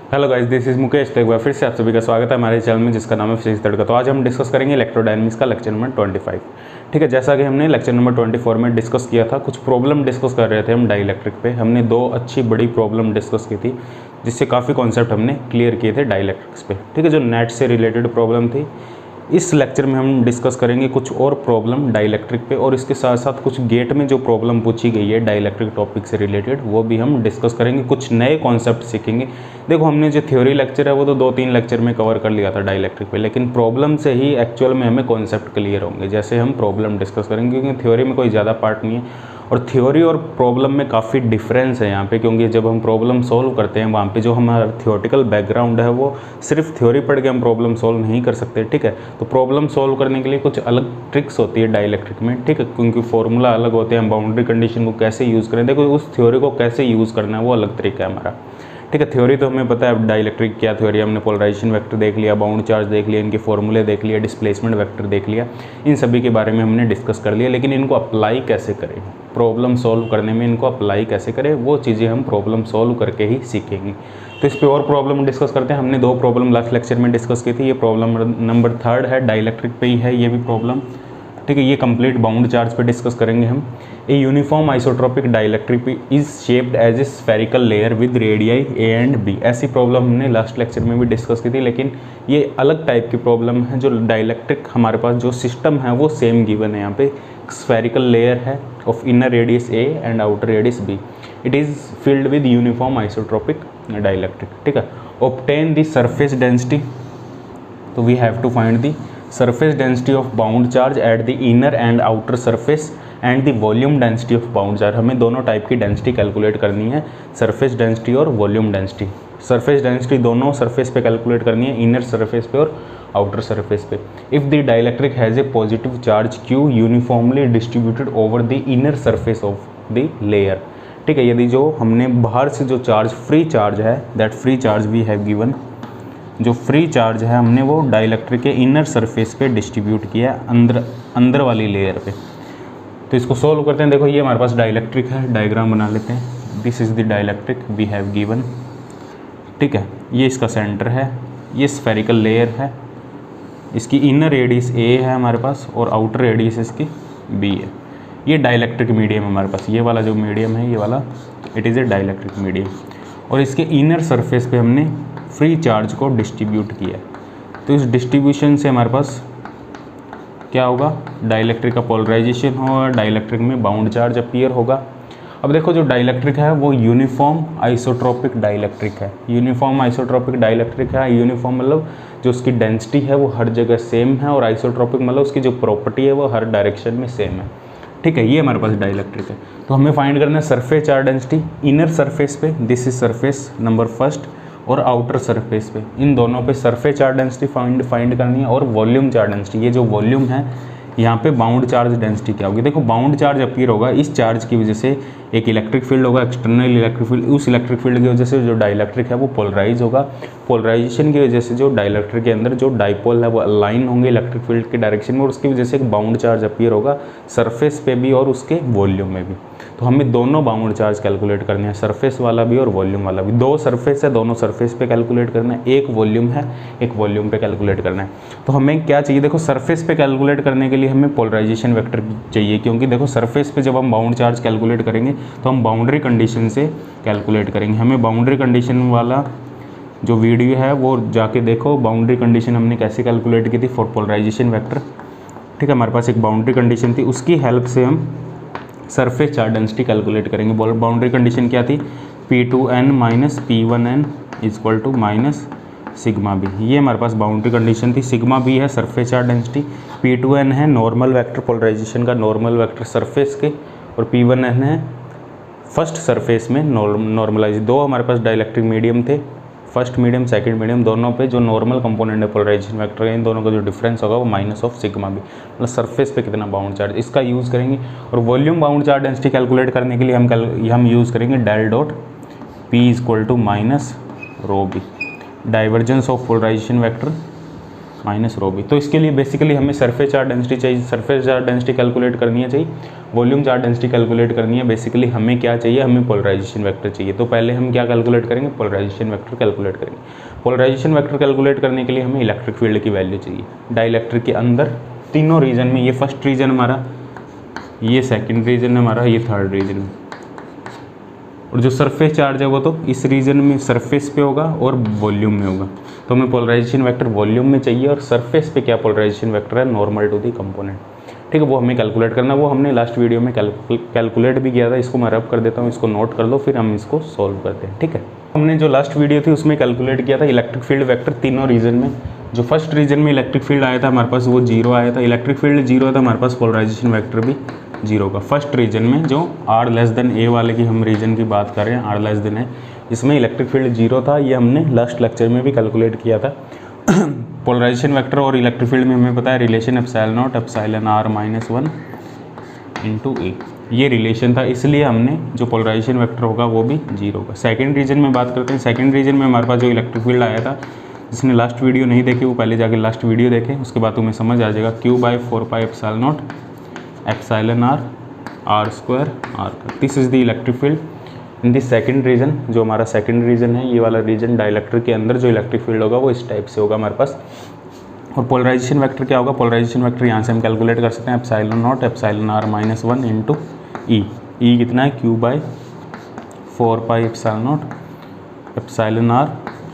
Hello guys, this is Mukesh. तो एक बार फिर से आप सभी का स्वागत है हमारे चैनल में जिसका नाम है फिजिक्स तड़का। तो आज हम डिस्कस करेंगे इलेक्ट्रोडायनेमिक्स का लेक्चर नंबर 25। ठीक है, जैसा कि हमने लेक्चर नंबर 24 में डिस्कस किया था, कुछ प्रॉब्लम डिस्कस कर रहे थे हम डाइलेक्ट्रिक पे। हमने दो अच्छी बड़ी प्रॉब्लम डिस्कस की थी जिससे काफ़ी कॉन्सेप्ट हमने क्लियर किए थे डाइलेक्ट्रिक्स पे। ठीक है, जो नेट से रिलेटेड प्रॉब्लम थी। इस लेक्चर में हम डिस्कस करेंगे कुछ और प्रॉब्लम डाइलेक्ट्रिक पे, और इसके साथ साथ कुछ गेट में जो प्रॉब्लम पूछी गई है डाइलेक्ट्रिक टॉपिक से रिलेटेड वो भी हम डिस्कस करेंगे। कुछ नए कॉन्सेप्ट सीखेंगे। देखो, हमने जो थ्योरी लेक्चर है वो तो 2-3 लेक्चर में कवर कर लिया था डाइलेक्ट्रिक पे, लेकिन प्रॉब्लम से ही एक्चुअल में हमें कॉन्सेप्ट क्लियर होंगे जैसे हम प्रॉब्लम डिस्कस करेंगे, क्योंकि थ्योरी में कोई ज़्यादा पार्ट नहीं है और थ्योरी और प्रॉब्लम में काफ़ी डिफरेंस है यहाँ पे। क्योंकि जब हम प्रॉब्लम सॉल्व करते हैं वहाँ पे जो हमारा थियोरेटिकल बैकग्राउंड है वो सिर्फ थ्योरी पढ़ के हम प्रॉब्लम सॉल्व नहीं कर सकते। ठीक है, तो प्रॉब्लम सॉल्व करने के लिए कुछ अलग ट्रिक्स होती है डाइलेक्ट्रिक में। ठीक है, क्योंकि फॉर्मूला अलग होते हैं, हम बाउंड्री कंडीशन को कैसे यूज़ करें, देखो उस थ्योरी को कैसे यूज़ करना है वो अलग तरीका है हमारा। ठीक है, थ्योरी तो हमें पता है डाइलेक्ट्रिक क्या थ्योरी, हमने पोलराइजेशन वेक्टर देख लिया, बाउंड चार्ज देख लिया, इनके फॉर्मूले देख लिया, डिस्प्लेसमेंट वेक्टर देख लिया, इन सभी के बारे में हमने डिस्कस कर लिया। लेकिन इनको अप्लाई कैसे करें, प्रॉब्लम सॉल्व करने में इनको अप्लाई कैसे करें, वो चीज़ें हम प्रॉब्लम सॉल्व करके ही सीखेंगे। तो इस पर और प्रॉब्लम डिस्कस करते हैं। हमने 2 प्रॉब्लम लास्ट लेक्चर में डिस्कस की थी। ये प्रॉब्लम नंबर 3 है, डाइलेक्ट्रिक पे ही है ये भी प्रॉब्लम। ठीक है, ये कंप्लीट बाउंड चार्ज पे डिस्कस करेंगे हम। A uniform isotropic dielectric is shaped as a spherical layer with radii a and b. ऐसी प्रॉब्लम हमने लास्ट लेक्चर में भी डिस्कस की थी, लेकिन ये अलग टाइप की प्रॉब्लम है। जो डाइलेक्ट्रिक हमारे पास जो सिस्टम है वो सेम गिवन है यहाँ पे। स्फेरिकल लेयर है of inner radius a and outer radius b. It is filled with uniform isotropic dielectric. ठीक है, obtain the surface density. So we have to find the surface density of bound charge at the inner and outer surface and the volume density of bound charge। हमें दोनों type की density calculate करनी है, surface density और volume density. Surface density दोनों surface पे calculate करनी है, इनर सरफेस पे और आउटर सरफेस पे। If the dielectric has a positive charge Q uniformly distributed over the inner surface of the layer. ठीक है, यदि जो हमने बाहर से जो चार्ज फ्री चार्ज है, that free charge we have given, जो फ्री चार्ज है हमने वो डाइलेक्ट्रिक के इनर सरफेस पे डिस्ट्रीब्यूट किया है, अंदर वाली लेयर पे। तो इसको सोल्व करते हैं। देखो, ये हमारे पास डाइलेक्ट्रिक है, डायग्राम बना लेते हैं। This is the dielectric we have given. ठीक है, ये इसका सेंटर है, ये स्फेरिकल लेयर है, इसकी इनर रेडियस ए है हमारे पास और आउटर रेडियस इसकी बी है। ये डाइलेक्ट्रिक मीडियम है हमारे पास, ये वाला जो मीडियम है ये वाला, it is a dielectric medium. और इसके इनर सरफेस पे हमने फ्री चार्ज को डिस्ट्रीब्यूट किया। तो इस डिस्ट्रीब्यूशन से हमारे पास क्या होगा, डाइलेक्ट्रिक का पोलराइजेशन होगा, डाइलेक्ट्रिक में बाउंड चार्ज अपीयर होगा। अब देखो, जो डाइलेक्ट्रिक है वो यूनिफॉर्म आइसोट्रोपिक डाइलेक्ट्रिक है। यूनिफॉर्म आइसोट्रोपिक डाइलेक्ट्रिक है। यूनिफॉर्म मतलब जो उसकी डेंसिटी है वो हर जगह सेम है, और आइसोट्रोपिक मतलब उसकी जो प्रॉपर्टी है वो हर डायरेक्शन में सेम है। ठीक है, ये हमारे पास डाइलेक्ट्रिक है। तो हमें फाइंड करना है surface charge density inner surface पे, this is surface number first, और आउटर सरफेस पे, इन दोनों पे सरफेस चार्ज डेंसिटी फाइंड करनी है। और वॉल्यूम चार्ज डेंसिटी, ये जो वॉल्यूम है यहाँ पे बाउंड चार्ज डेंसिटी क्या होगी। देखो, बाउंड चार्ज अपीयर होगा, इस चार्ज की वजह से एक इलेक्ट्रिक फील्ड होगा, एक्सटर्नल इलेक्ट्रिक फील्ड। उस इलेक्ट्रिक फील्ड की वजह से जो डाइलेक्ट्रिक है वो पोलराइज होगा। पोलराइजेशन की वजह से जो डाइलेक्ट्रिक के अंदर जो डाइपोल है वो अलाइन होंगे इलेक्ट्रिक फील्ड के डायरेक्शन में, और उसकी वजह से एक बाउंड चार्ज अपीयर होगा सरफेस पे भी और उसके वॉल्यूम में भी। तो हमें दोनों बाउंड चार्ज कैलकुलेट करने हैं, सरफेस वाला भी और वॉल्यूम वाला भी। 2 सरफेस है, दोनों सरफेस पे कैलकुलेट करना है, एक वॉल्यूम है, एक वॉल्यूम पे कैलकुलेट करना है। तो हमें क्या चाहिए, देखो सरफेस पे कैलकुलेट करने के लिए हमें पोलराइजेशन वेक्टर चाहिए, क्योंकि देखो सरफेस पे जब हम बाउंड चार्ज कैलकुलेट करेंगे तो हम बाउंड्री कंडीशन से कैलकुलेट करेंगे। हमें बाउंड्री कंडीशन वाला जो वीडियो है वो जाके देखो, बाउंड्री कंडीशन हमने कैसे कैलकुलेट की थी फॉर पोलराइजेशन वेक्टर। ठीक है, हमारे पास एक बाउंड्री कंडीशन थी, उसकी हेल्प से हम सरफेस चार्ज डेंसिटी कैलकुलेट करेंगे। बाउंड्री कंडीशन क्या थी, P2n minus P1n equal to minus sigma b. ये हमारे पास बाउंड्री कंडीशन थी। सिग्मा बी है सरफेस चार्ज डेंसिटी, P2n है नॉर्मल वेक्टर पोलराइजेशन का नॉर्मल वेक्टर सरफेस के, और P1n है फर्स्ट सरफेस में नॉर्मलाइज। 2 हमारे पास डाइलेक्ट्रिक मीडियम थे, फर्स्ट मीडियम सेकंड मीडियम, दोनों पे जो नॉर्मल कंपोनेंट है पोलराइजेशन वेक्टर है, इन दोनों का जो डिफरेंस होगा वो माइनस ऑफ सिग्मा बी, मतलब सरफेस पे कितना बाउंड चार्ज, इसका यूज़ करेंगे। और volume bound charge density calculate करने के लिए हम यूज़ करेंगे del dot P equal to minus rho B, divergence of polarisation vector minus rho B. तो इसके लिए बेसिकली हमें सरफेस चार्ज डेंसिटी चाहिए, सरफेस चार्ज डेंसिटी कैलकुलेट करनी है चाहिए, वॉल्यूम चार्ज डेंसिटी कैलकुलेट करनी है। बेसिकली हमें क्या चाहिए, हमें पोलराइजेशन वेक्टर चाहिए। तो पहले हम क्या कैलकुलेट करेंगे, पोलराइजेशन वेक्टर कैलकुलेट करेंगे। पोलराइजेशन वेक्टर कैलकुलेट करने के लिए हमें इलेक्ट्रिक फील्ड की वैल्यू चाहिए डाइलेक्ट्रिक के अंदर तीनों रीजन में। ये फर्स्ट रीजन हमारा, ये सेकेंड रीजन हमारा, ये थर्ड रीजन है। और जो सरफेस चार्ज है वो तो इस रीजन में सरफेस पे होगा और वॉल्यूम में होगा। तो हमें पोलराइजेशन वेक्टर वॉल्यूम में चाहिए और सरफेस पे क्या पोलराइजेशन वेक्टर है, नॉर्मल टू दी कंपोनेंट। ठीक है, वो हमें कैलकुलेट करना, वो हमने लास्ट वीडियो में कैलकुलेट भी किया था। इसको मैं रब कर देता हूँ, इसको नोट कर लो, फिर हम इसको सॉल्व करते हैं। ठीक है, हमने जो लास्ट वीडियो थी उसमें कैलकुलेट किया था इलेक्ट्रिक फील्ड वेक्टर तीनों रीजन में। जो फर्स्ट रीजन में इलेक्ट्रिक फील्ड आया था हमारे पास वो 0 आया था, इलेक्ट्रिक फील्ड 0 था, हमारे पास पोलराइजेशन वेक्टर भी 0 का। फर्स्ट रीजन में जो R लेस देन A वाले की हम रीजन की बात कर रहे हैं, R लेस देन है, इसमें इलेक्ट्रिक फील्ड 0 था। ये हमने लास्ट लेक्चर में भी कैलकुलेट किया था। पोलराइजेशन वेक्टर और इलेक्ट्रिक फील्ड में हमें पता है relation epsilon not epsilon R minus 1 into A, ये रिलेशन था, इसलिए हमने जो पोलराइजेशन वेक्टर होगा वो भी 0 का। सेकंड रीजन में बात करते हैं, सेकंड रीजन में हमारे पास जो इलेक्ट्रिक फील्ड आया था, जिसने लास्ट वीडियो नहीं देखी वो पहले जाके लास्ट वीडियो देखें, उसके बाद तुम्हें समझ आ जाएगा। Q/4 epsilon not epsilon R square R का, this is the electric field in the second region. जो हमारा सेकंड रीजन है, ये वाला रीजन, डाइलेक्ट्रिक के अंदर जो इलेक्ट्रिक फील्ड होगा वो इस टाइप से होगा हमारे पास। और पोलराइजेशन वेक्टर क्या होगा, पोलराइजेशन वेक्टर यहाँ से हम कैलकुलेट कर सकते हैं epsilon not epsilon R minus 1 into E. E कितना है, Q/4 epsilon not epsilon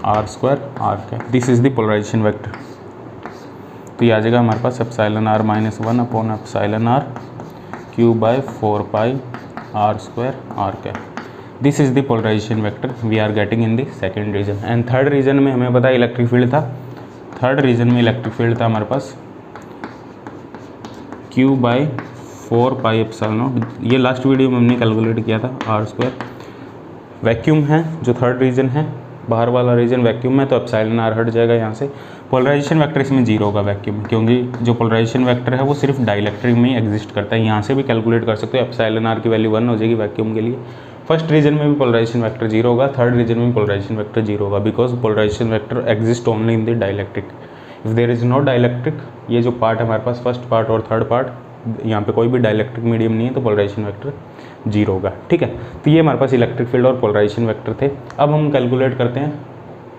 R square R का, this is the polarisation vector. तो ये आ जाएगा हमारे पास epsilon R minus 1 upon epsilon R Q/4 R square R का, this is the polarisation vector we are getting in the second region. And third region में हमें पता है इलेक्ट्रिक फील्ड था, थर्ड रीजन में इलेक्ट्रिक फील्ड था हमारे पास Q/4 epsilon not, ये लास्ट वीडियो में हमने कैलकुलेट किया था, R स्क्वायर। वैक्यूम है जो थर्ड रीजन है, बाहर वाला रीजन वैक्यूम है, तो एप्सिलॉन R हट जाएगा यहाँ से। पोलराइजेशन वेक्टर इसमें 0 होगा वैक्यूम में, क्योंकि जो पोलराइजेशन वेक्टर है वो सिर्फ डाइलेक्ट्रिक में ही एग्जिस्ट करता है। यहाँ से भी कैलकुलेट कर सकते हो, एप्सिलॉन R की वैल्यू 1 हो जाएगी वैक्यूम के लिए। फर्स्ट रीजन में भी पोलराइजेशन वेक्टर 0 होगा, थर्ड रीजन में भी पोलराइजेशन वेक्टर 0 होगा, because polarisation vector exist only in the dielectric. If there is no dielectric, ये जो पार्ट है हमारे पास फर्स्ट पार्ट और थर्ड पार्ट, यहाँ पे कोई भी डाइलेक्ट्रिक मीडियम नहीं है, तो पोलराइजेशन वेक्टर 0 होगा। ठीक है, तो ये हमारे पास इलेक्ट्रिक फील्ड और पोलराइजेशन वेक्टर थे। अब हम कैलकुलेट करते हैं,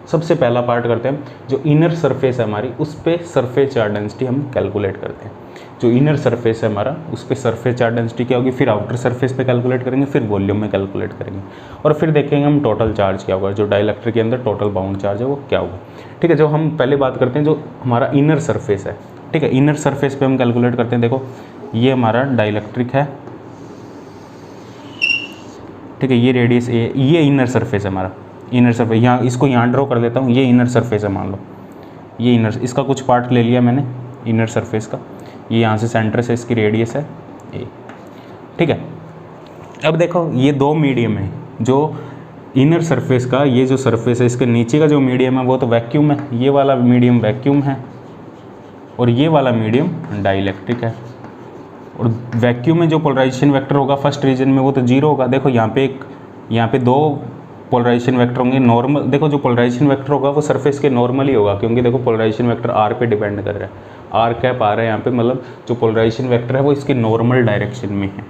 सबसे पहला पार्ट करते हैं, जो इनर सरफेस है हमारी उस पर सरफेस चार्ज डेंसिटी हम कैलकुलेट करते हैं। जो इनर सरफेस है हमारा उस पर सरफेस चार्ज डेंसिटी क्या होगी, फिर आउटर सरफेस पे कैलकुलेट करेंगे, फिर वॉल्यूम में कैलकुलेट करेंगे, और फिर देखेंगे हम टोटल चार्ज क्या होगा, जो डाइलेक्ट्रिक के अंदर टोटल बाउंड चार्ज है वो क्या होगा। ठीक है, जो हम पहले बात करते हैं जो हमारा इनर सरफेस है, ठीक है, इनर सरफेस पे हम कैलकुलेट करते हैं। देखो ये हमारा डाइलेक्ट्रिक है, ठीक है, ये रेडियस ए, ये इनर सरफेस है हमारा, इनर सरफेस। यहाँ इसको यहाँ ड्रॉ कर देता हूँ, ये इनर सरफेस है, मान लो ये इनर, इसका कुछ पार्ट ले लिया मैंने इनर सरफेस का, ये यहाँ से सेंटर से इसकी रेडियस है ए। ठीक है, अब देखो ये दो मीडियम है, जो इनर सरफेस का ये जो सरफेस है इसके नीचे का जो मीडियम है वो तो वैक्यूम है, ये वाला मीडियम वैक्यूम है, और ये वाला मीडियम डाइलेक्ट्रिक है। और वैक्यूम में जो पोलराइजेशन वेक्टर होगा फर्स्ट रीजन में वो तो 0 होगा। देखो यहाँ पे दो पोलराइजेशन वेक्टर होंगे नॉर्मल। देखो जो पोलराइजेशन वेक्टर होगा वो सरफेस के नॉर्मल ही होगा, क्योंकि देखो पोलराइजेशन वेक्टर R पे डिपेंड कर रहा है, R कैप आ रहा है यहाँ पे, मतलब जो पोलराइजेशन वेक्टर है वो इसके नॉर्मल डायरेक्शन में है।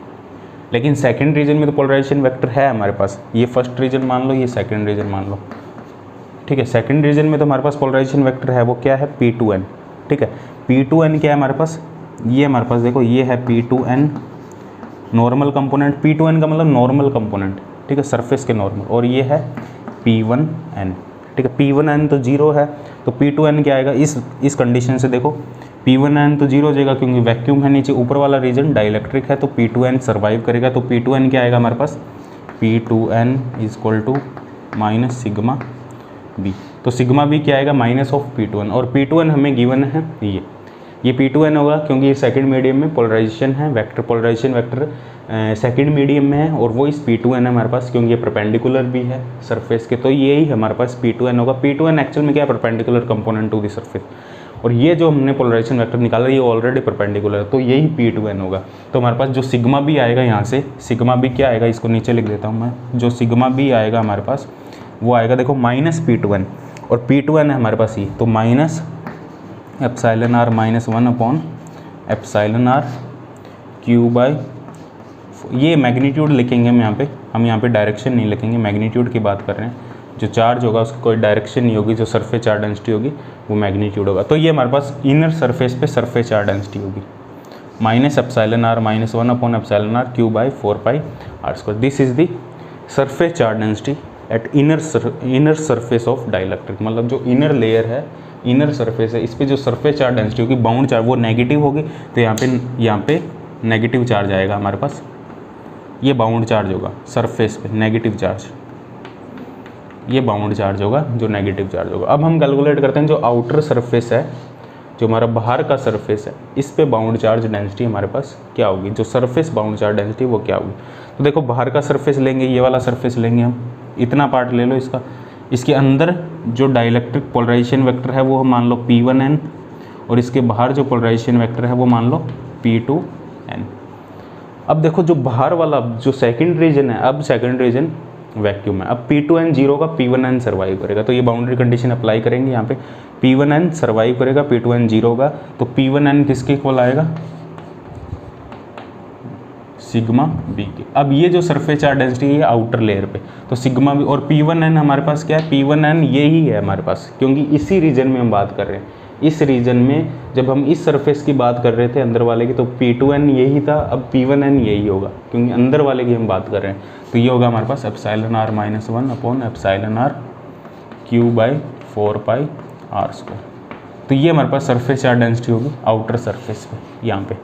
लेकिन सेकंड रीजन में तो पोलराइजेशन वेक्टर है हमारे पास, ये फर्स्ट रीजन मान लो, ये सेकंड रीजन मान लो। ठीक है, सेकंड रीजन में तो हमारे पास पोलराइजेशन वेक्टर है, वो क्या है, P2n। ठीक है, P2n क्या है हमारे पास, ये हमारे पास देखो ये है P2n नॉर्मल कंपोनेंट, P2n का मतलब नॉर्मल कंपोनेंट, ठीक है, सरफेस के नॉर्मल, और ये है P1n। ठीक है, P1n तो 0 है, तो P2n क्या आएगा, इस कंडीशन से देखो P1n तो 0 हो जाएगा, क्योंकि वैक्यूम है नीचे, ऊपर वाला रीजन डाइलेक्ट्रिक है, तो P2n सर्वाइव करेगा। तो P2n क्या आएगा हमारे पास, P2n is equal to minus sigma B. तो सिग्मा बी क्या आएगा, माइनस ऑफ P2n, और P2n हमें गिवन है ये P2n होगा, क्योंकि ये सेकंड मीडियम में पोलराइजेशन है, vector polarisation vector second medium में है, और वो इस P2n है हमारे पास, क्योंकि ये परपेंडिकुलर भी है सरफेस के, तो यही हमारे पास P2n होगा। P2n एक्चुअल में क्या है, perpendicular component to the surface, और ये जो हमने पोलराइजेशन वेक्टर निकाला ये ऑलरेडी परपेंडिकुलर है, तो यही P2n होगा। तो हमारे पास जो सिग्मा बी आएगा यहाँ से, सिग्मा बी क्या आएगा, इसको नीचे लिख देता हूँ मैं, जो सिग्मा बी आएगा हमारे पास वो आएगा देखो माइनस P2n, और P2n है हमारे पास ये, तो minus epsilon R minus 1 upon epsilon R Q by, ये मैग्नीट्यूड लिखेंगे हम यहाँ पे डायरेक्शन नहीं लिखेंगे, मैग्नीट्यूड की बात कर रहे हैं। जो चार्ज होगा उसकी कोई डायरेक्शन नहीं होगी, जो सरफेस चार्ज डेंसिटी होगी वो मैग्नीट्यूड होगा। तो ये हमारे पास इनर सरफेस पे सरफेस चार्ज डेंसिटी होगी minus epsilon R minus 1 upon epsilon R Q by 4 pi R square. This is the surface charge density at inner surface of dielectric, मतलब जो इनर लेयर है, इनर सरफेस है, इस पर जो surface charge density होगी, bound charge वो negative होगी, तो यहाँ पे नेगेटिव चार्ज आएगा हमारे पास, ये बाउंड चार्ज होगा सरफेस पे, नेगेटिव चार्ज, ये बाउंड चार्ज होगा जो नेगेटिव चार्ज होगा। अब हम कैलकुलेट करते हैं जो आउटर सरफेस है, जो हमारा बाहर का सरफेस है, इस पे बाउंड चार्ज डेंसिटी हमारे पास क्या होगी, जो सरफेस बाउंड चार्ज डेंसिटी वो क्या होगी। तो देखो बाहर का सरफेस लेंगे, ये वाला सरफेस लेंगे हम, इतना पार्ट ले लो इसका, इसके अंदर जो डाइलेक्ट्रिक पोलराइजेशन वेक्टर है वो मान लो P1n, और इसके बाहर जो पोलराइजेशन वेक्टर है वो मान लो P2n। अब देखो जो बाहर वाला जो सेकंड रीजन है, अब सेकंड रीजन वैक्यूम है, अब P2n 0 का P1n सर्वाइव करेगा, तो ये बाउंड्री कंडीशन अप्लाई करेंगे यहाँ पे, P1n सर्वाइव करेगा, P2n 0 का, तो P1n किसके इक्वल आएगा, सिग्मा बी के। अब ये जो सरफेस चार्ज डेंसिटी है आउटर लेयर पे, तो सिग्मा बी, और P1n हमारे पास क्या है, P1n ये ही है हमारे पास, क्योंकि इसी रीजन में हम बात कर रहे हैं। इस रीजन में जब हम इस सरफेस की बात कर रहे थे अंदर वाले की, तो P2n यही था, अब P1n यही होगा, क्योंकि अंदर वाले की हम बात कर रहे हैं। तो ये होगा हमारे पास epsilon R minus 1 upon epsilon R Q by 4 pi R square. तो ये हमारे पास सरफेस चार्ज डेंसिटी होगी आउटर सरफेस पे, यहाँ पे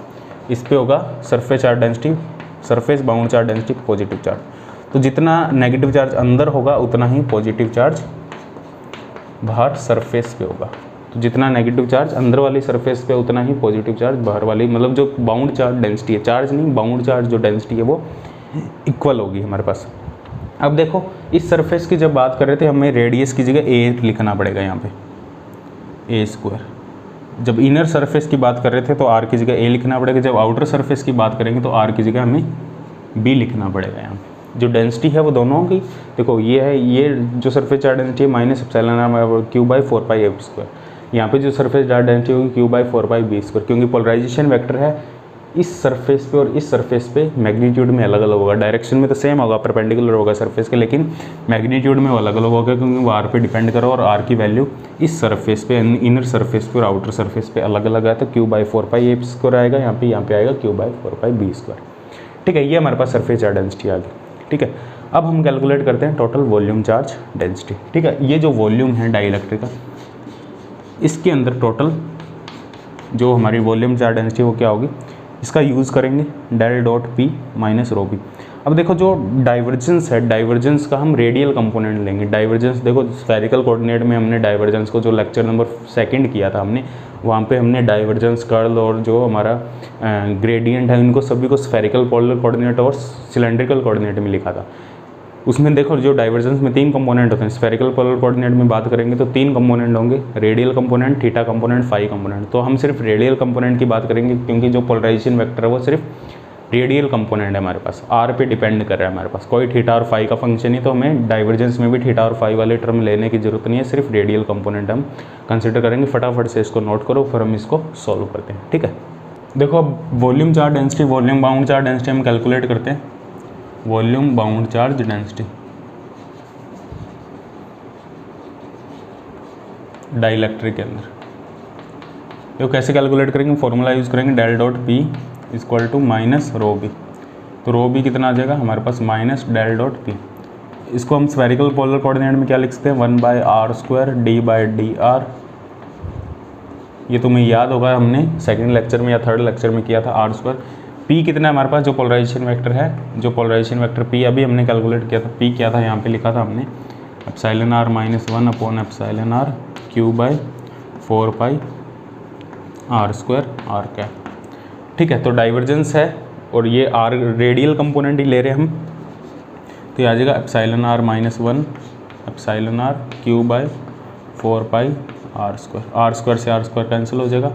इस पे होगा surface charge density, surface bound charge density positive charge. तो जितना नेगेटिव चार्ज अंदर होगा उतना ही पॉजिटिव चार्ज बाहर सरफेस पे होगा। तो जितना नेगेटिव चार्ज अंदर वाली सरफेस पे उतना ही पॉजिटिव चार्ज बाहर वाली, मतलब जो बाउंड चार्ज डेंसिटी है, चार्ज नहीं बाउंड चार्ज जो डेंसिटी है वो इक्वल होगी हमारे पास। अब देखो इस सरफेस की जब बात कर रहे थे, हमें रेडियस की जगह a लिखना पड़ेगा यहाँ पे, a स्क्वायर। जब इनर सरफेस की बात कर रहे थे तो r की जगह a लिखना पड़ेगा, जब आउटर सरफेस की बात करेंगे तो r की जगह हमें b लिखना पड़ेगा। यहाँ पे जो डेंसिटी है वो दोनों की, देखो ये है, ये जो सरफेस चार्ज डेंसिटी है minus epsilon R Q by 4 pi F square, यहाँ पे जो सरफेस चार्ज डेंसिटी होगी Q by 4 pi B square, क्योंकि पोलराइजेशन वेक्टर है इस सरफेस पे और इस सरफेस पे मैग्नीट्यूड में अलग अलग होगा, डायरेक्शन में तो सेम होगा, परपेंडिकुलर होगा सरफेस के, लेकिन मैग्नीट्यूड में वो अलग अलग होगा, क्योंकि वो आर पे डिपेंड करो, और आर की वैल्यू इस सरफेस पे, इनर सरफेस पे और आउटर सरफेस पे अलग अलग है। तो Q by 4 pi F square आएगा, यहाँ पे आएगा Q by 4 pi B square. ठीक है, ये हमारे पास सरफेस चार्ज डेंसिटी आ गई। ठीक है, अब हम कैलकुलेट करते हैं टोटल वॉल्यूम चार्ज डेंसिटी। ठीक है, ये जो वॉल्यूम है डाइलेक्ट्रिक का, इसके अंदर टोटल जो हमारी वॉल्यूम चार्ज डेंसिटी वो क्या होगी, इसका यूज़ करेंगे del dot P minus rho B. अब देखो जो डाइवर्जेंस है, डाइवर्जेंस का हम रेडियल कंपोनेंट लेंगे। डाइवर्जेंस देखो स्फेरिकल कोऑर्डिनेट में हमने डाइवर्जेंस को जो लेक्चर नंबर 2 किया था हमने, वहाँ पे हमने डाइवर्जेंस, कर्ल और जो हमारा ग्रेडियंट है इनको सभी को स्फेरिकल पोलर कोऑर्डिनेट और सिलेंड्रिकल कोऑर्डिनेट में लिखा था। उसमें देखो जो डाइवर्जेंस में 3 कंपोनेंट होते हैं, स्फेरिकल पोलर कोऑर्डिनेट में बात करेंगे तो 3 कंपोनेंट होंगे, radial component, theta component, phi component. तो हम सिर्फ रेडियल कंपोनेंट की बात करेंगे, क्योंकि जो पोलराइजेशन वेक्टर है वो सिर्फ रेडियल कंपोनेंट है हमारे पास, आर पे डिपेंड कर रहा है हमारे पास, कोई थीटा और फाई का फंक्शन नहीं। तो हमें डाइवर्जेंस में भी थीटा और फाई वाले टर्म लेने की जरूरत नहीं है, सिर्फ रेडियल कंपोनेंट हम कंसिडर करेंगे। फटाफट से इसको नोट करो, फिर हम इसको सॉल्व करते हैं। ठीक है, देखो अब volume charge density, volume bound charge density हम कैलकुलेट करते हैं। Volume bound charge density dielectric के अंदर तो कैसे कैलकुलेट करेंगे, फॉर्मूला यूज़ करेंगे del dot P equal to minus rho B. तो रो बी कितना आ जाएगा हमारे पास, माइनस डेल डॉट पी। इसको हम स्फेरिकल पोलर कोऑर्डिनेट में क्या लिख सकते हैं, 1 by R square D by D R. ये तुम्हें याद होगा, हमने सेकंड लेक्चर में या थर्ड लेक्चर में किया था, आर स्क्वायर। पी कितना है हमारे पास, जो पोलराइजेशन वेक्टर है, जो पोलराइजेशन वेक्टर पी अभी हमने कैलकुलेट किया था, पी क्या था यहाँ पे लिखा था हमने, epsilon R minus 1 upon epsilon R Q by 4 pi R square R cap. ठीक है, तो डाइवर्जेंस है और ये आर रेडियल कंपोनेंट ही ले रहे हैं हम, तो ये आ जाएगा epsilon R minus 1 epsilon R Q by 4 pi R square. R square से आर स्क्वायर कैंसिल हो जाएगा,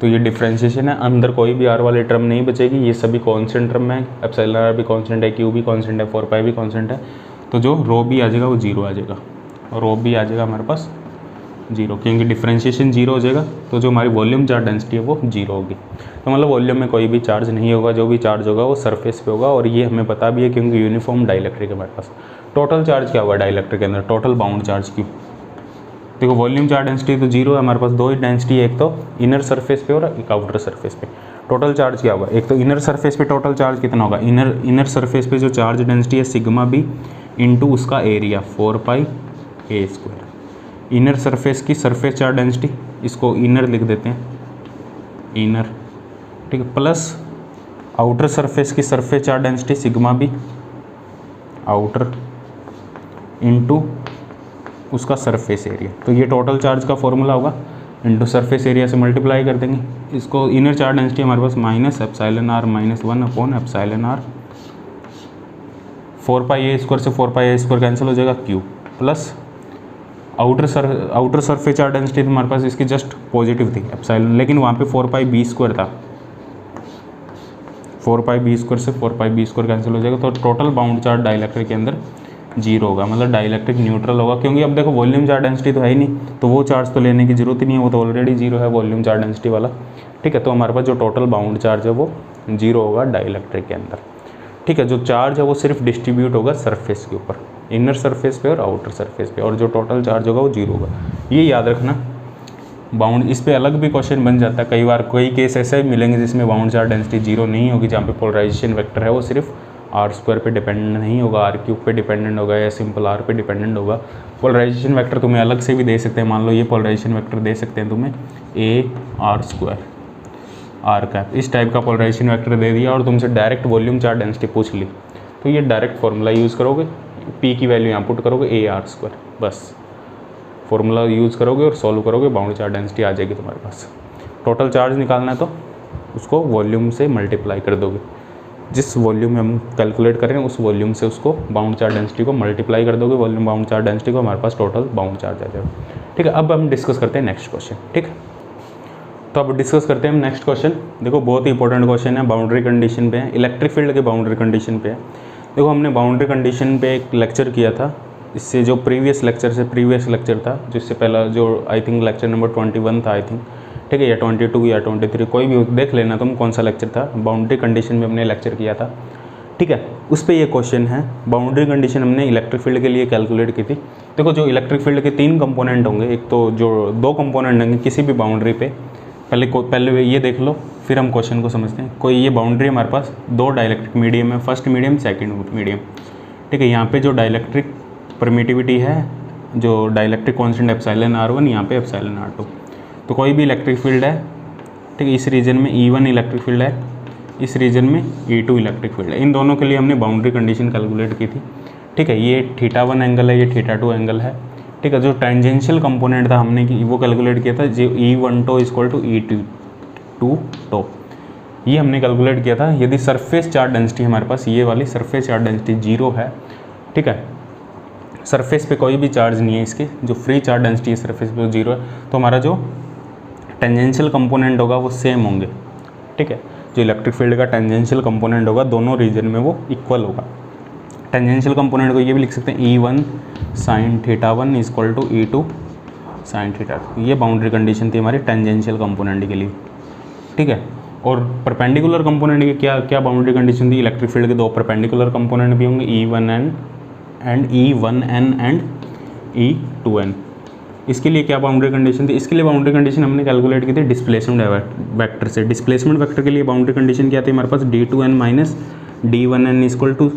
तो ये डिफ्रेंशिएशन है, अंदर कोई भी आर वाली टर्म नहीं बचेगी, ये सभी कॉन्स्टेंट टर्म है, एप्सिलॉन आर भी कॉन्स्टेंट है, क्यू भी कॉन्स्टेंट है, 4 पाई भी कॉन्स्टेंट है। तो जो रो भी आ जाएगा वो 0 आ जाएगा, और रो भी आ जाएगा हमारे पास जीरो, क्योंकि डिफ्रेंशिएशन जीरो हो जाएगा तो जो हमारी वॉल्यूम चार्ज डेंसिटी है वो जीरो होगी। तो मतलब वॉल्यूम में कोई भी चार्ज नहीं होगा, जो भी चार्ज होगा वो सरफेस पे होगा, और ये हमें पता भी है क्योंकि यूनिफॉर्म डाइलेक्ट्रिक है हमारे पास। टोटल चार्ज क्या हुआ डाइलेक्ट्रिक के अंदर, टोटल बाउंड चार्ज क्यों, देखो वॉल्यूम चार्ज डेंसिटी तो जीरो है हमारे पास, दो ही डेंसिटी है, एक तो इनर सरफेस पे और एक आउटर सरफेस पे। टोटल चार्ज क्या होगा, एक तो इनर सरफेस पे टोटल चार्ज कितना होगा, इनर सरफेस पे जो चार्ज डेंसिटी है सिग्मा बी इंटू उसका area 4 pi A square. Inner surface की सरफेस चार्ज डेंसिटी, इसको इनर लिख देते हैं, इनर, ठीक है, प्लस आउटर सरफेस की surface charge density sigma B outer into उसका सरफेस एरिया। तो ये टोटल चार्ज का फॉर्मूला होगा, इंटू सरफेस एरिया से मल्टीप्लाई कर देंगे। इसको इनर चार्ज डेंसिटी हमारे पास minus epsilon R minus 1 upon epsilon R, 4 pi A square से 4 पाई ए स्क्वायर कैंसिल हो जाएगा, Q, plus outer surface charge density हमारे पास इसकी जस्ट पॉजिटिव थी एप्सिलॉन, लेकिन वहाँ पे 4 पाई बी स्क्वायर था, 4 पाई बी स्क्वायर से 4 पाई बी स्क्वायर कैंसिल हो जाएगा। तो टोटल बाउंड चार्ज डाइलेक्ट्रिक के अंदर जीरो होगा, मतलब डाइलेक्ट्रिक न्यूट्रल होगा, क्योंकि अब देखो वॉल्यूम चार्ज डेंसिटी तो है ही नहीं, तो वो चार्ज तो लेने की जरूरत ही नहीं है, वो तो ऑलरेडी जीरो है वॉल्यूम चार्ज डेंसिटी वाला, ठीक है। तो हमारे पास जो टोटल बाउंड चार्ज है वो जीरो होगा डाइलेक्ट्रिक के अंदर, ठीक है। जो चार्ज है वो सिर्फ डिस्ट्रीब्यूट होगा सरफेस के ऊपर, इनर सरफेस पे और आउटर सरफेस पे, और जो टोटल चार्ज होगा वो जीरो होगा, ये याद रखना। बाउंड इस पे अलग भी क्वेश्चन बन जाता है कई बार, कोई केस ऐसे मिलेंगे जिसमें बाउंड चार्ज डेंसिटी जीरो नहीं होगी, जहाँ पे पोलराइजेशन वेक्टर है वो सिर्फ आर स्क्वायर पे डिपेंडेंट नहीं होगा, आर क्यूब पे डिपेंडेंट होगा, या सिंपल आर पे डिपेंडेंट होगा। पोलराइजेशन वेक्टर तुम्हें अलग से भी दे सकते हैं, मान लो ये पोलराइजेशन वेक्टर दे सकते हैं तुम्हें A R square R cap, इस टाइप का पोलराइजेशन वेक्टर दे दिया और तुमसे डायरेक्ट वॉल्यूम चार्ज डेंसिटी पूछ ली, तो ये डायरेक्ट फार्मूला यूज़ करोगे, पी की वैल्यू यहाँ पुट करोगे ए आर स्क्वायर, बस फार्मूला यूज़ करोगे और सॉल्व करोगे, बाउंड चार्ज डेंसिटी आ जाएगी तुम्हारे पास। टोटल चार्ज निकालना है तो उसको वॉल्यूम से मल्टीप्लाई कर दोगे, जिस वॉल्यूम में हम कैलकुलेट कर रहे हैं उस वॉल्यूम से उसको बाउंड चार्ज डेंसिटी को मल्टीप्लाई कर दोगे, वॉल्यूम बाउंड चार्ज डेंसिटी को, हमारे पास टोटल बाउंड चार्ज आ जाएगा, ठीक है। अब हम डिस्कस करते हैं नेक्स्ट क्वेश्चन, ठीक है। तो अब डिस्कस करते हैं हम नेक्स्ट क्वेश्चन। देखो बहुत ही इंपॉर्टेंट क्वेश्चन है, बाउंड्री कंडीशन पे है, इलेक्ट्रिक फील्ड के बाउंड्री कंडीशन पे है। देखो हमने बाउंड्री कंडीशन पे एक लेक्चर किया था, इससे जो प्रीवियस लेक्चर था, जिससे पहला जो आई थिंक लेक्चर नंबर 21 था आई थिंक, ठीक है, या 22 या 23 कोई भी देख लेना तुम कौन सा लेक्चर था, बाउंड्री कंडीशन में हमने लेक्चर किया था, ठीक है। उस पर ये क्वेश्चन है, बाउंड्री कंडीशन हमने इलेक्ट्रिक फील्ड के लिए कैलकुलेट की थी। देखो जो इलेक्ट्रिक फील्ड के 3 कंपोनेंट होंगे, एक तो जो 2 कंपोनेंट होंगे किसी भी बाउंड्री पे, पहले ये देख लो फिर हम क्वेश्चन को समझते हैं। कोई ये बाउंड्री हमारे पास 2 डाइलेक्ट्रिक मीडियम है, फर्स्ट मीडियम सेकेंड मीडियम, ठीक है। यहाँ पे जो डाइलेक्ट्रिक परमिटिविटी है, जो डाइलेक्ट्रिक कॉन्स्टेंट एप्सिलॉन R1, यहाँ पे एप्सिलॉन R2। तो कोई भी इलेक्ट्रिक फील्ड है, ठीक है, इस रीजन में E1 इलेक्ट्रिक फील्ड है, इस रीजन में E2 इलेक्ट्रिक फील्ड है, इन दोनों के लिए हमने बाउंड्री कंडीशन कैलकुलेट की थी, ठीक है। ये θ1 एंगल है, ये θ2 एंगल है, ठीक है। जो टेंजेंशियल कंपोनेंट था हमने वो कैलकुलेट किया था, जो E1 टो इक्वल टू E2 टो, ये हमने कैलकुलेट किया था। यदि सरफेस चार्ज डेंसिटी हमारे पास ये वाली सरफेस चार्ज डेंसिटी जीरो है, ठीक है, सरफेस पे कोई भी चार्ज नहीं है इसके, जो फ्री चार्ज डेंसिटी है सरफेस पे जीरो है, तो हमारा जो टेंजेंशियल कंपोनेंट होगा वो सेम होंगे, ठीक है। जो इलेक्ट्रिक फील्ड का टेंजेंशियल कंपोनेंट होगा दोनों रीजन में वो इक्वल होगा। टेंजेंशियल कंपोनेंट को ये भी लिख सकते हैं E1 sin θ1 equal to E2 sin θ2, ये बाउंड्री कंडीशन थी हमारी टेंजेंशियल कंपोनेंट के लिए, ठीक है। और परपेंडिकुलर कंपोनेंट की क्या बाउंड्री कंडीशन थी, इलेक्ट्रिक फील्ड के 2 परपेंडिकुलर कंपोनेंट भी होंगे, E1n एंड E2n। इसके लिए क्या बाउंड्री कंडीशन थी, इसके लिए बाउंड्री कंडीशन हमने कैलकुलेट की थी डिस्प्लेसमेंट वेक्टर से। डिस्प्लेसमेंट वेक्टर के लिए बाउंड्री कंडीशन क्या थी हमारे पास, D2n minus D1n equal to,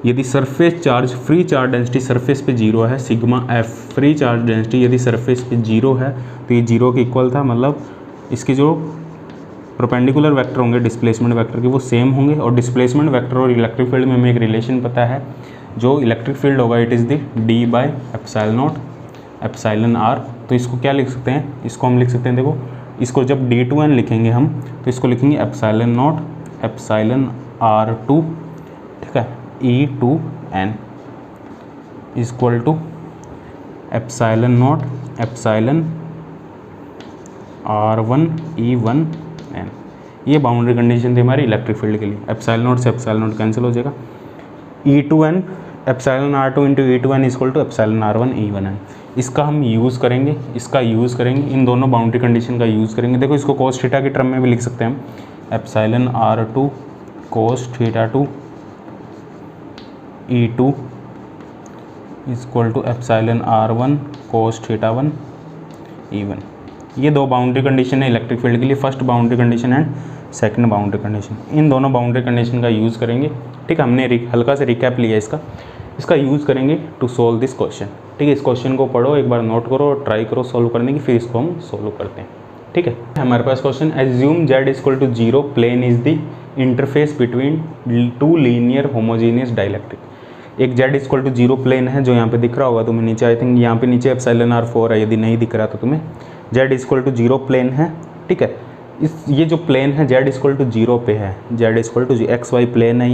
यदि surface charge free charge density surface पे जीरो है, sigma F free charge density यदि सरफेस पे जीरो है तो ये जीरो के इक्वल था, मतलब इसकी जो परपेंडिकुलर वेक्टर होंगे डिस्प्लेसमेंट वेक्टर के वो सेम होंगे। और डिस्प्लेसमेंट वेक्टर और इलेक्ट्रिक फील्ड में हमें एक रिलेशन पता है, जो इलेक्ट्रिक फील्ड होगा it is the D by epsilon not epsilon R। तो इसको क्या लिख सकते हैं, इसको हम लिख सकते हैं, देखो इसको जब D2n लिखेंगे हम तो इसको लिखेंगे एप्सिलॉन नॉट एप्सिलॉन R2, ठीक है, E2n equal to epsilon not epsilon R1 E1n। ये बाउंड्री कंडीशन थी हमारी इलेक्ट्रिक फील्ड के लिए। एप्सिलॉन नॉट से एप्सिलॉन नॉट कैंसिल हो जाएगा, E2n epsilon R2 into E2n equal to epsilon R1 E1n। इसका हम यूज़ करेंगे, इसका यूज़ करेंगे, इन दोनों बाउंड्री कंडीशन का यूज़ करेंगे। देखो इसको कोस थीटा के टर्म में भी लिख सकते हैं हम, epsilon R2 cos theta 2 E2 equal to epsilon R1 cos theta 1 E1। ये दो बाउंड्री कंडीशन है इलेक्ट्रिक फील्ड के लिए, first boundary condition and second boundary condition. इन दोनों बाउंड्री कंडीशन का यूज़ करेंगे। ठीक है, हमने हल्का से रिकैप लिया इसका यूज़ करेंगे टू सोल्व दिस क्वेश्चन। ठीक है, इस क्वेश्चन को पढ़ो, एक बार नोट करो, ट्राई करो सोल्व करने की, फिर इसको हम सोल्व करते हैं। ठीक है, हमारे पास question, assume z equal to 0 plane is the interface between two linear homogeneous dielectric. एक z इक्वल टू 0 प्लेन है जो यहाँ पे दिख रहा होगा तुम्हें नीचे, आई थिंक यहाँ पे नीचे एप्सिलॉन R4 है, यदि नहीं दिख रहा तो तुम्हें z इक्वल टू 0 प्लेन है। ठीक है, ये जो प्लेन है z इक्वल टू 0 पे है, z equal to X Y plane है,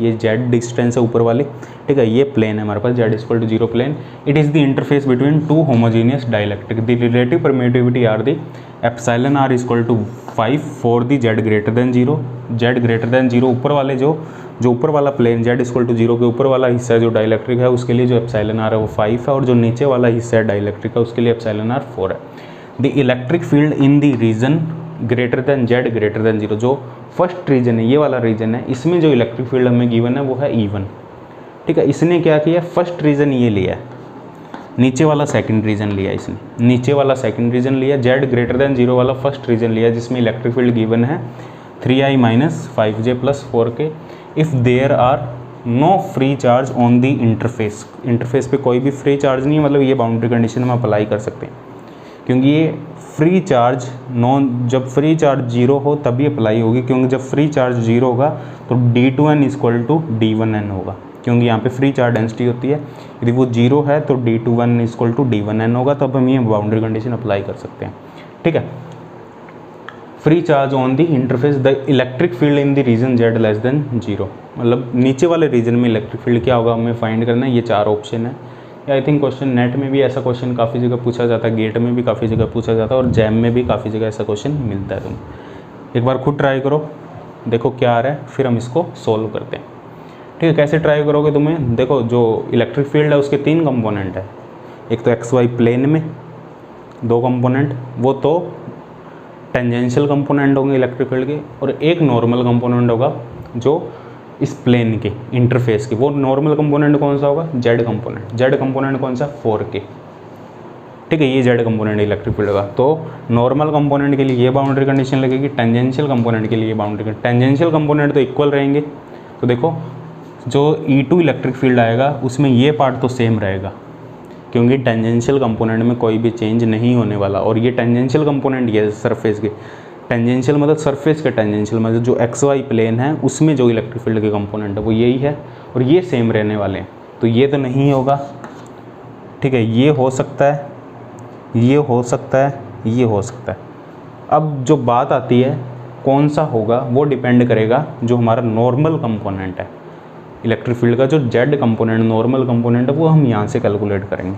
ये z डिस्टेंस है ऊपर वाले। ठीक है, ये प्लेन है हमारे पास z equal to 0 plane. It is the interface between two homogeneous dielectric. The relative permittivity are the epsilon R equal to 5 for the z greater than 0। z greater than 0 ऊपर वाले जो ऊपर वाला प्लेन z इक्वल टू 0 के ऊपर वाला हिस्सा जो डाइलेक्ट्रिक है उसके लिए जो एप्सिलॉन R है वो 5 है, और जो नीचे वाला हिस्सा है डाइलेक्ट्रिक का उसके लिए एप्सिलॉन R 4 है। The electric field in the region greater than z greater than 0, जो फर्स्ट रीजन है, ये वाला रीजन है, इसमें जो इलेक्ट्रिक फील्ड हमें गिवन है वो है E1। ठीक है, इसने क्या किया, फर्स्ट रीजन ये लिया, नीचे वाला सेकंड रीजन लिया, इसने नीचे वाला सेकंड रीजन लिया, z ग्रेटर देन 0 वाला फर्स्ट रीजन लिया जिसमें इलेक्ट्रिक फील्ड गिवन है 3i minus 5j plus 4k if there are no free charge on the interface. Interface पे कोई भी फ्री चार्ज नहीं है, मतलब ये बाउंड्री कंडीशन हम अप्लाई कर सकते हैं, क्योंकि ये फ्री चार्ज जब फ्री चार्ज 0 हो तभी अप्लाई होगी, क्योंकि जब फ्री चार्ज 0 होगा तो d2n इक्वल टू d1n होगा, क्योंकि यहाँ पे फ्री चार्ज डेंसिटी होती है। यदि वो 0 है तो d2n इक्वल टू d1n होगा, तब हम ये बाउंड्री कंडीशन अप्लाई कर सकते हैं। ठीक है, free charge on the interface the electric field in the region z less than 0, मतलब नीचे वाले रीजन में इलेक्ट्रिक फील्ड क्या होगा हमें फाइंड करना है। ये 4 ऑप्शन है। आई थिंक क्वेश्चन नेट में भी ऐसा क्वेश्चन काफ़ी जगह पूछा जाता है, गेट में भी काफ़ी जगह पूछा जाता है, और जैम में भी काफ़ी जगह ऐसा क्वेश्चन मिलता है। तुम एक बार खुद ट्राई करो, देखो क्या आ रहा है, फिर हम इसको सोल्व करते हैं। ठीक है, कैसे ट्राई करोगे तुम्हें, देखो जो इलेक्ट्रिक फील्ड है उसके 3 कंपोनेंट है, एक तो एक्स वाई प्लेन में 2 कंपोनेंट, वो तो टेंजेंशियल कंपोनेंट होंगे इलेक्ट्रिक फील्ड के, और एक नॉर्मल कंपोनेंट होगा जो इस प्लेन के इंटरफेस के। वो नॉर्मल कंपोनेंट कौन सा होगा, z कंपोनेंट। z कंपोनेंट कौन सा, 4k। ठीक है, ये z कंपोनेंट इलेक्ट्रिक फील्ड का। तो नॉर्मल कंपोनेंट के लिए ये बाउंड्री कंडीशन लगेगी, टेंजेंशियल कंपोनेंट के लिए ये बाउंड्री। टेंजेंशियल कंपोनेंट तो इक्वल रहेंगे, तो देखो जो E2 इलेक्ट्रिक फील्ड आएगा उसमें ये पार्ट तो सेम रहेगा, क्योंकि टेंजेंशियल कंपोनेंट में कोई भी चेंज नहीं होने वाला। और ये टेंजेंशियल कंपोनेंट ये सरफेस के, टेंजेंशियल मतलब सरफेस के टेंजेंशियल मतलब जो एक्स वाई प्लेन है उसमें जो इलेक्ट्रिक फील्ड के कंपोनेंट है वो यही है, और ये सेम रहने वाले हैं, तो ये तो नहीं होगा। ठीक है, ये हो सकता है, ये हो सकता है, ये हो सकता है। अब जो बात आती है कौन सा होगा, वो डिपेंड करेगा जो हमारा नॉर्मल कंपोनेंट है इलेक्ट्रिक फील्ड का, जो z कंपोनेंट नॉर्मल कंपोनेंट है वो हम यहाँ से कैलकुलेट करेंगे।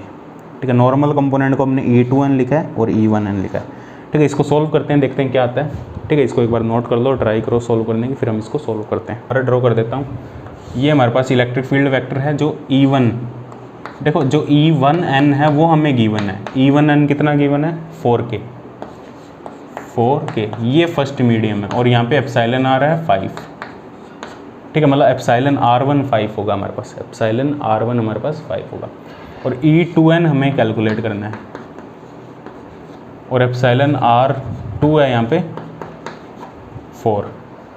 ठीक है, नॉर्मल कंपोनेंट को हमने E2n लिखा है और E1n लिखा है। ठीक है, इसको सोल्व करते हैं, देखते हैं क्या आता है। ठीक है, इसको एक बार नोट कर लो, ट्राई करो सोल्व करने की, फिर हम इसको सोल्व करते हैं। अरे ड्रॉ कर देता हूँ। ये हमारे पास इलेक्ट्रिक फील्ड वेक्टर है जो E1, देखो जो E1n है वो हमें गिवन है। E1n कितना गिवन है, 4k। ये फर्स्ट मीडियम है, और यहाँ पे एप्सिलॉन आ रहा है 5। ठीक है, मतलब एप्सिलॉन R1 5 होगा हमारे पास, एप्सिलॉन R1 हमारे पास 5 होगा, और E2n हमें कैलकुलेट करना है, और एप्सिलॉन R2 है यहाँ पे 4।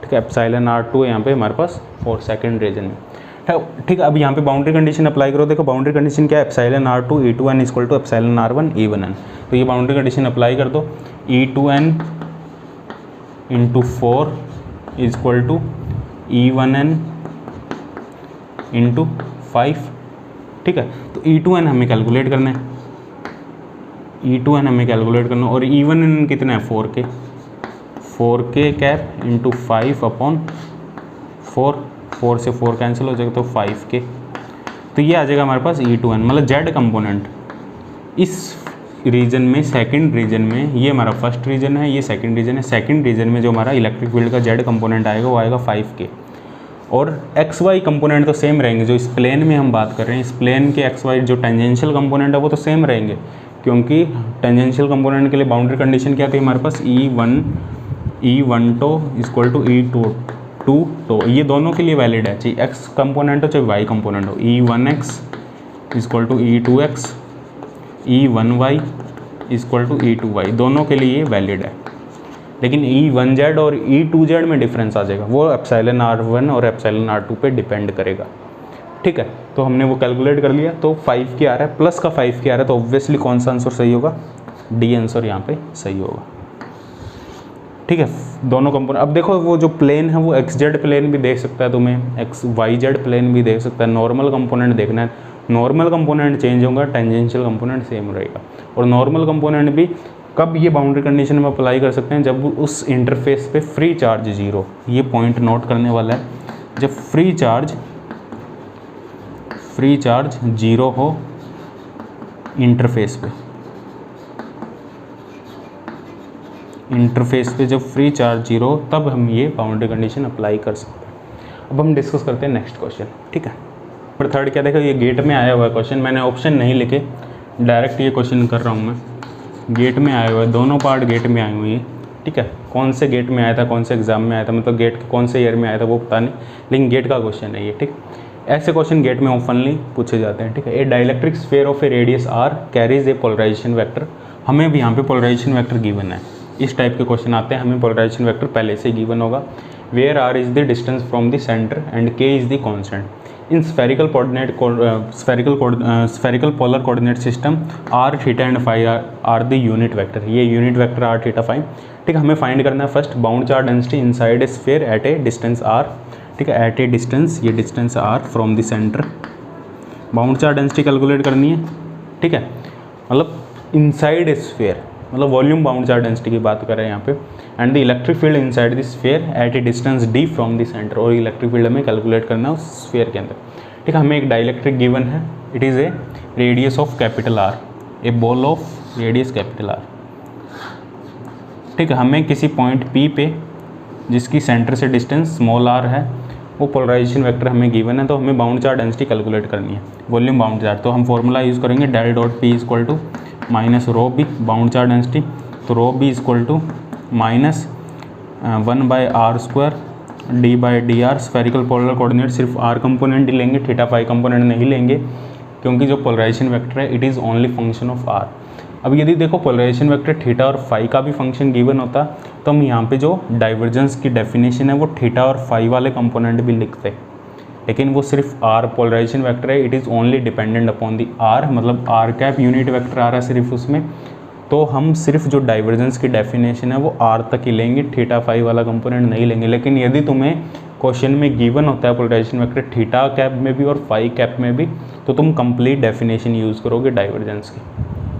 ठीक है, एप्सिलॉन R2 है यहाँ पे हमारे पास 4 सेकंड रीजन में। ठीक है, अब यहाँ पे बाउंड्री कंडीशन अप्लाई करो। देखो बाउंड्री कंडीशन क्या है, epsilon R2 E2n equal to epsilon R1 E1n। तो ये बाउंड्री कंडीशन अप्लाई कर दो, E2n into 4 equal to E1n into 5। ठीक है, तो E2n हमें कैलकुलेट करना है, E2n हमें कैलकुलेट करना, और E1n कितना है, 4k कैप इंटू 5 अपॉन 4 से 4 कैंसिल हो जाएगा तो 5k। तो ये आ जाएगा हमारे पास E2n, मतलब z कंपोनेंट इस रीजन में, सेकंड रीजन में, ये हमारा फर्स्ट रीजन है, ये सेकंड रीजन है। सेकंड रीजन में जो हमारा इलेक्ट्रिक फील्ड का z कंपोनेंट आएगा वो आएगा 5k, और एक्स वाई कंपोनेंट तो सेम रहेंगे। जो इस प्लेन में हम बात कर रहे हैं, इस प्लेन के एक्स वाई जो टेंजेंशियल कंपोनेंट है वो तो सेम रहेंगे, क्योंकि टेंजेंशियल कंपोनेंट के लिए बाउंड्री कंडीशन क्या थी हमारे पास, E1 टो इक्वल टू E2 टो, ये दोनों के लिए वैलिड है, चाहे एक्स कंपोनेंट हो चाहे वाई कंपोनेंट हो। E1x equal to E2x, E1y equal to E2y, दोनों के लिए वैलिड है। लेकिन E1z और E2z में डिफरेंस आ जाएगा, वो एप्सिलॉन R1 और एप्सिलॉन R2 पे डिपेंड करेगा। ठीक है, तो हमने वो कैलकुलेट कर लिया, तो 5 के आ रहा है, प्लस का 5 के आ रहा है, तो ऑब्वियसली कौन सा आंसर सही होगा, डी आंसर यहाँ पे सही होगा। ठीक है, दोनों कंपोनेंट। अब देखो वो जो प्लेन है वो XZ प्लेन भी देख सकता है तुम्हें, XYZ प्लेन भी देख सकता है। नॉर्मल कंपोनेंट देखना है, नॉर्मल कंपोनेंट चेंज होगा, टेंजेंशियल कंपोनेंट सेम रहेगा। और नॉर्मल कंपोनेंट भी कब ये बाउंड्री कंडीशन में अप्लाई कर सकते हैं, जब उस इंटरफेस पे फ्री चार्ज जीरो, ये पॉइंट नोट करने वाला है, जब फ्री चार्ज जीरो हो इंटरफेस पे जब फ्री चार्ज जीरो, तब हम ये बाउंड्री कंडीशन अप्लाई कर सकते हैं। अब हम डिस्कस करते हैं नेक्स्ट क्वेश्चन। ठीक है, पर थर्ड क्या देखो, ये गेट में आया हुआ है क्वेश्चन, मैंने ऑप्शन नहीं लिखे, डायरेक्ट ये क्वेश्चन कर रहा हूँ मैं। गेट में आया हुआ है, दोनों पार्ट गेट में आए हुए हैं। ठीक है, कौन से गेट में आया था, कौन से एग्जाम में आया था, मतलब गेट के कौन से ईयर में आया था वो पता नहीं, लेकिन गेट का क्वेश्चन है ये। ठीक, ऐसे क्वेश्चन गेट में ओपनली पूछे जाते हैं। ठीक है, a dielectric sphere of a radius r carries a polarisation vector, हमें भी यहाँ पे पोलराइजेशन वेक्टर गिवन है। इस टाइप के क्वेश्चन आते हैं, हमें पोलराइजेशन वेक्टर पहले से गिवन होगा। Where r is the distance from the centre and k is the constant in spherical polar coordinate system, r theta and phi are the unit vector, ये unit vector r theta phi. ठीक है, हमें find करना है first bound charge density inside a sphere at a distance r। ठीक है, at a distance, ये distance r from the centre, bound charge density calculate करनी है। ठीक है, मतलब इनसाइड ए स्फीयर, मतलब वॉल्यूम बाउंड चार्ज डेंसिटी की बात कर रहे हैं यहाँ पे। And the electric field inside the sphere at a distance d from the centre, और इलेक्ट्रिक फील्ड हमें कैलकुलेट करना है उस स्फीयर के अंदर। ठीक है, हमें एक डाइलेक्ट्रिक गिवन है, it is a radius of capital R, A ball of radius capital R। ठीक है, हमें किसी पॉइंट P पे जिसकी सेंटर से डिस्टेंस स्मॉल r है, वो पोलराइजेशन वेक्टर हमें गिवन है, तो हमें बाउंड चार्ज डेंसिटी कैलकुलेट करनी है, वॉल्यूम बाउंड चार्ज। तो हम फॉर्मूला यूज़ करेंगे del dot P equal to minus rho B, bound charge density, तो rho B equal to minus 1/r² d/dr। Spherical polar coordinate सिर्फ r कंपोनेंट ही लेंगे, theta phi component नहीं लेंगे, क्योंकि जो पोलराइजेशन वेक्टर है it is only function of r। अब यदि देखो पोलराइजेशन वेक्टर थीटा और फाई का भी फंक्शन गिवन होता, तो हम यहाँ पे जो डाइवर्जेंस की डेफिनेशन है वो थीटा और फाई वाले कंपोनेंट भी लिखते, लेकिन वो सिर्फ r पोलराइजेशन वेक्टर है, it is only dependent upon the r, मतलब r कैप यूनिट वेक्टर आ रहा है सिर्फ उसमें, तो हम सिर्फ जो डाइवर्जेंस की डेफिनेशन है वो r तक ही लेंगे, थीटा फाई वाला कंपोनेंट नहीं लेंगे। लेकिन यदि तुम्हें क्वेश्चन में गिवन होता है पोलराइजेशन वेक्टर थीटा कैप में भी और फाई कैप में भी, तो तुम कंप्लीट डेफिनेशन यूज़ करोगे डाइवर्जेंस की।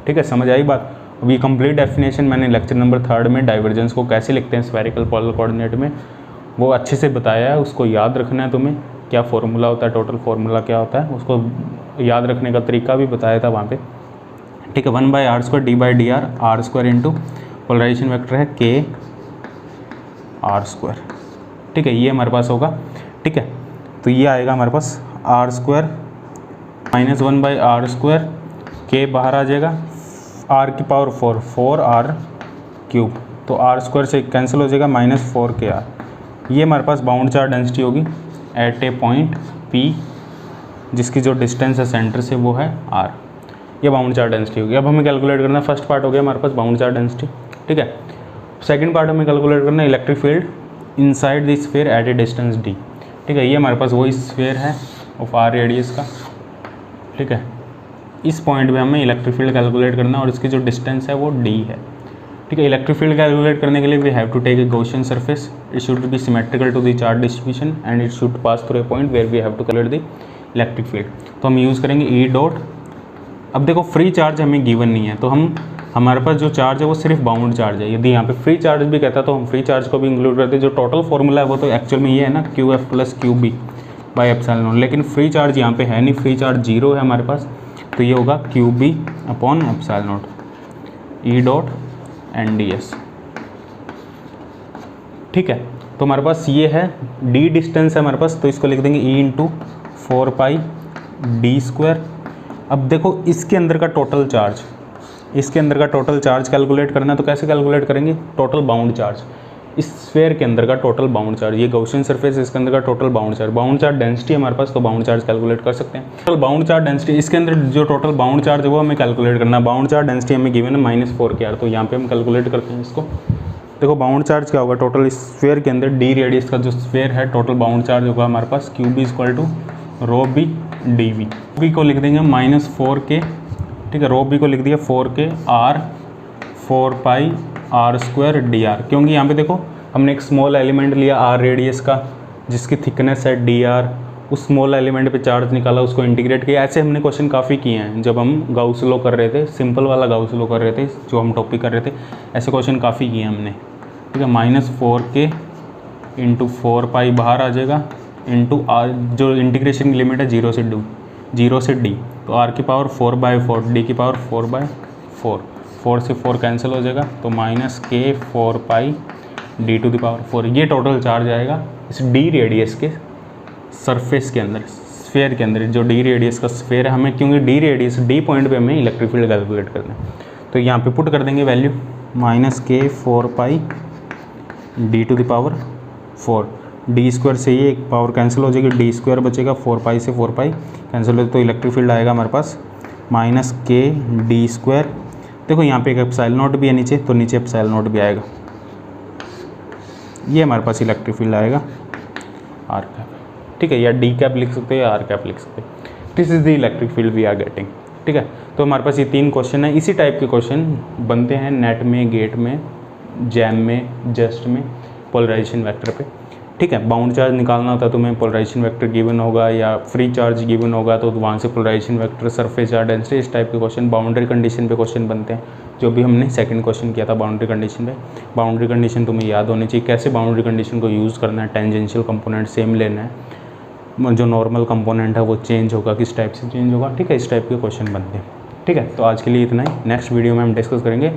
ठीक है, समझ आई बात। अब ये कंप्लीट डेफिनेशन मैंने लेक्चर नंबर 3 में डाइवर्जेंस को कैसे लिखते हैं स्फेरिकल पोलर कोऑर्डिनेट में वो अच्छे से बताया है, उसको याद रखना है तुम्हें, क्या फार्मूला होता है, टोटल फार्मूला क्या होता है, उसको याद रखने का तरीका भी बताया था वहाँ पे। ठीक है, 1/r² d/dr, r² into polarisation vector है k r²। ठीक है, ये हमारे पास होगा। ठीक है, तो ये आएगा हमारे पास r² माइनस 1/r², k बाहर आ जाएगा, r की पावर 4r³, तो r² से कैंसिल हो जाएगा, माइनस 4kr। ये हमारे पास बाउंड चार्ज डेंसिटी होगी एट ए पॉइंट P, जिसकी जो डिस्टेंस है सेंटर से वो है r, ये बाउंड चार्ज डेंसिटी होगी। अब हमें कैलकुलेट करना है, फर्स्ट पार्ट हो गया हमारे पास बाउंड चार्ज डेंसिटी। ठीक है, सेकंड पार्ट हमें कैलकुलेट करना है electric field inside the sphere at a distance d। ठीक है, ये हमारे पास वही स्फीयर है ऑफ r रेडियस का। ठीक है, इस पॉइंट पे हमें इलेक्ट्रिक फील्ड कैलकुलेट करना है और इसकी जो डिस्टेंस है वो d है। ठीक है, इलेक्ट्रिक फील्ड कैलकुलेट करने के लिए we have to take a Gaussian surface, it should be symmetrical to the charge distribution and it should pass through a point where we have to calculate the electric field. तो हम use करेंगे E dot. अब देखो free charge हमें given नहीं है, तो हमारे पास जो चार्ज है वो सिर्फ बाउंड चार्ज है। यदि यहाँ पे फ्री चार्ज भी कहता तो हम फ्री चार्ज को भी इंक्लूड करते। जो टोटल फार्मूला है वो तो एक्चुअल में ये है ना, QF plus QB by epsilon, लेकिन फ्री चार्ज यहाँ पे है नहीं, फ्री चार्ज 0 है हमारे पास, तो ये होगा QB upon epsilon E dot NdS। ठीक है, तो हमारे पास ये है d डिस्टेंस है हमारे पास, तो इसको लिख देंगे e इंटू 4 पाई डी स्क्वायर। अब देखो इसके अंदर का टोटल चार्ज, इसके अंदर का टोटल चार्ज कैलकुलेट करना है, तो कैसे कैलकुलेट करेंगे? टोटल बाउंड चार्ज, इस स्फीयर के अंदर का टोटल बाउंड चार्ज, ये गॉसियन सरफेस इसके अंदर का टोटल बाउंड चार्ज डेंसिटी हमारे पास, तो बाउंड चार्ज कैलकुलेट कर सकते हैं। टोटल बाउंड चार्ज डेंसिटी, इसके अंदर जो टोटल बाउंड चार्ज है वो हमें कैलकुलेट करना है। बाउंड चार्ज डेंसिटी हमें गिवन है -4 तो यहाँ पे हम कैलकुलेट करते हैं इसको। देखो बाउंड चार्ज क्या होगा, टोटल इस स्फीयर के अंदर डी रेडियस का जो स्फीयर है, टोटल बाउंड चार्ज होगा हमारे पास QB = rho B D V. B को लिख देंगे -4K, ठीक है, रो बी को लिख दिया 4K R 4 पाई R² dr, क्योंकि यहाँ पे देखो हमने एक स्मॉल एलिमेंट लिया R रेडियस का जिसकी थिकनेस है dr, उस स्मॉल एलिमेंट पे चार्ज निकाला, उसको इंटीग्रेट किया। ऐसे हमने क्वेश्चन काफ़ी किए हैं जब हम गाउस लॉ कर रहे थे, सिंपल वाला गाउस लॉ कर रहे थे जो हम टॉपिक कर रहे थे, ऐसे क्वेश्चन काफ़ी किए हमने, ठीक है। -4K इंटू 4 पाई बाहर आ जाएगा इंटू R, जो इंटीग्रेशन की लिमिट है 0 से D, तो R की पावर 4/4, D की पावर 4/4, 4 से 4 कैंसिल हो जाएगा, तो -K 4 pi D to the power 4। ये टोटल चार्ज आएगा इस D रेडियस के सरफेस के अंदर, स्फीयर के अंदर, जो D रेडियस का स्फीयर है हमें, क्योंकि D रेडियस D पॉइंट पे हमें इलेक्ट्रिक फील्ड कैलकुलेट करना है, तो यहाँ पे पुट कर देंगे value -K 4 pi D to the power 4, D² से ये एक पावर कैंसिल हो जाएगी, D² बचेगा, 4 पाई से 4 पाई कैंसिल हो, तो इलेक्ट्रिक फील्ड आएगा हमारे पास -K D²। देखो यहाँ पे एक एप्सिलॉन नॉट भी है नीचे, तो नीचे एप्सिलॉन नॉट भी आएगा, ये हमारे पास इलेक्ट्रिक फील्ड आएगा R कैप, ठीक है, या D कैप लिख सकते हैं या R कैप लिख सकते हैं। This is the electric field we are getting, ठीक है। तो हमारे पास ये 3 क्वेश्चन है, इसी टाइप के क्वेश्चन बनते हैं नेट में, गेट में, जैम में, जस्ट में, पोलराइजेशन वेक्टर पे, ठीक है। बाउंड चार्ज निकालना होता है तुम्हें, पोलराइजेशन वेक्टर गिवन होगा या फ्री चार्ज गिवन होगा, तो वहाँ से polarisation vector, surface charge density, इस टाइप के क्वेश्चन बाउंड्री कंडीशन पे क्वेश्चन बनते हैं, जो भी हमने सेकंड क्वेश्चन किया था बाउंड्री कंडीशन पे। बाउंड्री कंडीशन तुम्हें याद होनी चाहिए, कैसे बाउंड्री कंडीशन को यूज़ करना है, टेंजेंशियल कंपोनेंट सेम लेना है, जो नॉर्मल कंपोनेंट है वो चेंज होगा, किस टाइप से चेंज होगा, ठीक है, इस टाइप के क्वेश्चन बनते हैं, ठीक है। तो आज के लिए इतना ही, नेक्स्ट वीडियो में हम डिस्कस करेंगे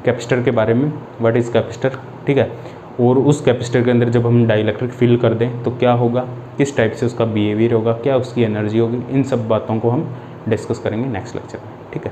कैपेसिटर के बारे में, व्हाट इज़ कैपेसिटर, ठीक है, और उस कैपेसिटर के अंदर जब हम डाइलेक्ट्रिक फील कर दें तो क्या होगा, किस टाइप से उसका बिहेवियर होगा, क्या उसकी एनर्जी होगी, इन सब बातों को हम डिस्कस करेंगे नेक्स्ट लेक्चर में, ठीक है।